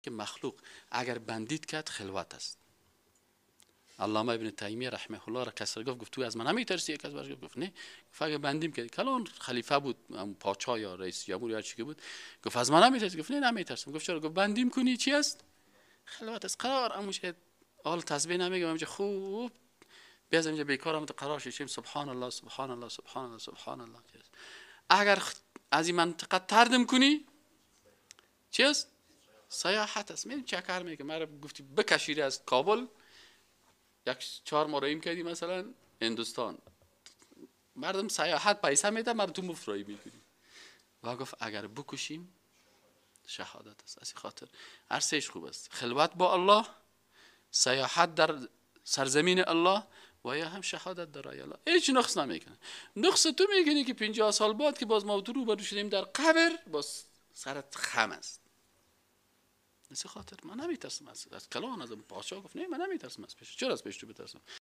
که مخلوق اگر بندید کرد خلوت است. علامه ابن تیمیه رحمه الله را کسی گفت تو از من نمیترسی؟ یک کس برش گفت نه، گفت اگر بندیم که کلان خلیفه بود، پادشاه یا رئیس جمهور یا چی که بود، گفت از من نمیترسی؟ گفت نه نمیترسم. گفت چرا؟ گفت بندیم کنی چی است؟ خلوت است. قرار اموشه حال تسبیح نمیگم اینجا خوب بیاز اینجا بیکارم تو قرار شیم سبحان الله سبحان الله سبحان الله سبحان الله. اگر از این منطقه تردم کنی چی است؟ سیاحت است. میدونی چه کار میکنه؟ مرا گفتی بکشیری از کابل یک 4 ماه ریم کردی مثلا هندوستان، مردم سیاحت پیسه میده، مردم تو مفرایی میکنی. و گفت اگر بکشیم شهادت است. از این خاطر هر سهش خوب است، خلوت با الله، سیاحت در سرزمین الله و یا هم شهادت در راه الله. هیچ نقص نمیکنه. نقص تو میکنی که 50 سال بعد که باز ما تو رو برو شدیم در قبر باز سرت خم است. نسی خاطر من نمیترسم از کلان از پادشاه. گفت نه من نمیترسم از پیش. چرا از پیش تو بترسم؟